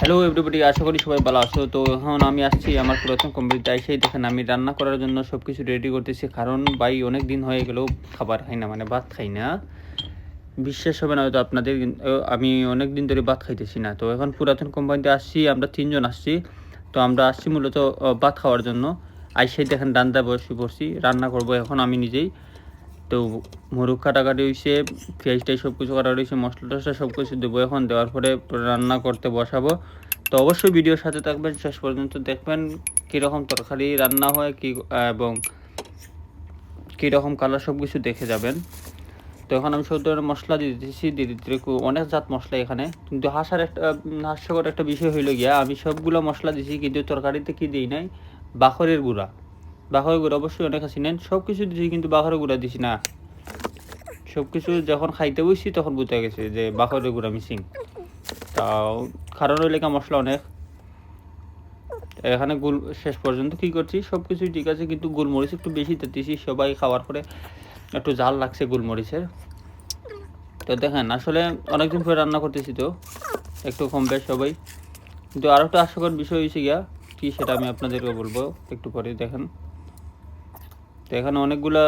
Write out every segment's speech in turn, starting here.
Hello everybody, আশা করি সবাই ভালো আছো। তো এখন আমি আসছি আমার পুরাতন কোম্পানিতে। এসেই দেখেন আমি রান্না করার জন্য সব কিছু রেডি করতেছি, কারণ ভাই অনেক দিন হয়ে গেল খাবার খাই না, মানে ভাত খাই না। বিশ্বাস হবে না হয়তো আপনাদের, আমি অনেক দিন ধরে ভাত খাইতেছি না। তো এখন পুরাতন কোম্পানিতে আসছি, আমরা 3 জন আসছি। তো আমরা আসছি মূলত ভাত খাওয়ার জন্য। আইসেই দেখেন রান্না বসে পড়ছি, রান্না করব এখন আমি নিজেই। তো মোরগ কাটাকাটি হয়েছে, পেঁয়াজটাই সব কিছু কাটা রয়েছে, মশলা টশলা সব কিছু দেবো এখন। দেওয়ার পরে রান্না করতে বসাবো। তো অবশ্যই ভিডিওর সাথে থাকবেন, শেষ পর্যন্ত দেখবেন কীরকম তরকারি রান্না হয় এবং কীরকম কালার সব কিছু দেখে যাবেন। তো এখন আমি সব ধরনের মশলা দিয়ে দিতেছি, দিয়ে দিতে অনেক জাত মশলা এখানে। কিন্তু হাস্যকর একটা বিষয় হইল গিয়া, আমি সবগুলো মশলা দিছি কিন্তু তরকারিতে কি দিই নাই, বাখরের গুঁড়া। বাখরের গুঁড়া অবশ্যই অনেক আছে নেন, সব কিছু দিছি কিন্তু বাখরের গুঁড়া দিছি না। সব কিছু যখন খাইতে বসছি তখন বুঝতে গেছে যে বাখরের গুঁড়া মিসিং। তাও কারণ হইলে মশলা অনেক। এখানে শেষ পর্যন্ত কী করছি, সব কিছুই ঠিক আছে কিন্তু গোলমরিচ একটু বেশি দিতেছি, সবাই খাওয়ার পরে একটু ঝাল লাগছে গোলমরিচের। তো দেখেন আসলে অনেকদিন পরে রান্না করতেছি, তো একটু কম বেশ সবাই। কিন্তু আরও একটা হাস্যকর বিষয় হয়েছে গিয়া কি, সেটা আমি আপনাদেরকে বলবো একটু পরে। দেখেন তো এখানে অনেকগুলা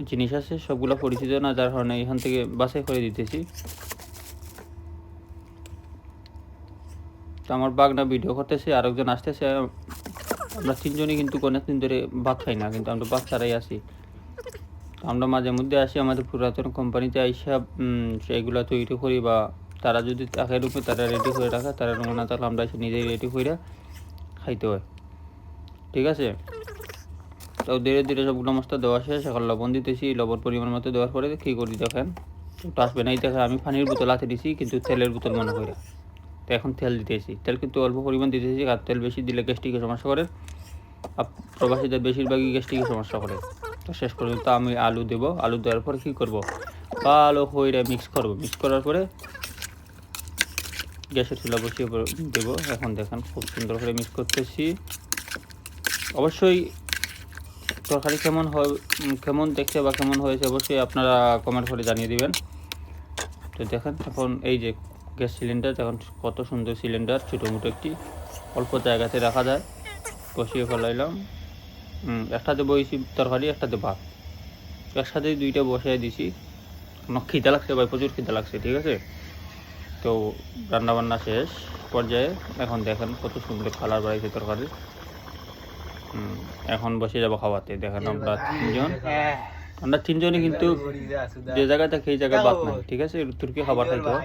জিনিস আছে, সবগুলো পরিচিত না, যার কারণে এখান থেকে বাছাই করে দিতেছি। তো আমার বাগনা ভিডিও করতেছে, আরেকজন আসতেছে। আমরা 3জনই কিন্তু অনেকদিন ধরে ভাত খাই না, কিন্তু আমরা ভাত ছাড়াই আসি। আমরা মাঝে মধ্যে আসি আমাদের পুরাতন কোম্পানিতে আইসা সেইগুলো তৈরি করি, বা তারা যদি থাকে রূপে তারা রেডি করে রাখে, তারা রুমে না থাকলে আমরা এসে নিজেই রেডি করে খাইতে হয়। ঠিক আছে, তো ধীরে ধীরে সবগুলো মশলা দেওয়া শেষ। এখন লবণ দিতেছি, লবণ পরিমাণ মতো দেওয়ার পরে কী করি দেখেন, তো আসবে না। এই দেখেন আমি পানির বোতল হাতে দিছি কিন্তু তেলের বোতল মনে করে। তো এখন তেল দিতেছি, তেল কিন্তু অল্প পরিমাণ দিতেছি, আর তেল বেশি দিলে গ্যাস্ট্রিকের সমস্যা করে। প্রবাসীদের বেশিরভাগই গ্যাস্ট্রিকের সমস্যা করে। তো শেষ পর্যন্ত আমি আলু দেবো, আলু দেওয়ার পরে কী করবো, ভালো করে মিক্স করবো। মিক্স করার পরে গ্যাসের চুলা বসিয়ে দেবো। এখন দেখেন খুব সুন্দর করে মিক্স করতেছি। অবশ্যই তরকারি কেমন দেখতে বা কেমন হয়েছে অবশ্যই আপনারা কমেন্ট করে জানিয়ে দিবেন। তো দেখেন এখন এই যে গ্যাস সিলিন্ডার, দেখুন কত সুন্দর সিলিন্ডার, ছোটো মোটো একটি, অল্প জায়গাতে রাখা যায়। বসিয়ে ফেলাইলাম, একটাতে বইছি তরকারি, একটাতে ভাত, একসাথে দুইটা বসিয়ে দিছি। আমার খিদে লাগছে ভাই, প্রচুর খিদে লাগছে। ঠিক আছে, তো রান্নাবান্না শেষ পর্যায়ে এখন দেখেন কত সুন্দর কালার বাড়াইছে তরকারি। এখন বসে যাবো খাওয়াতে। দেখেন আমরা 3জনই কিন্তু যে জায়গায় থাকে এই জায়গায় ভাত নাই। ঠিক আছে, তুর্কি খাবার খাইতে হয়।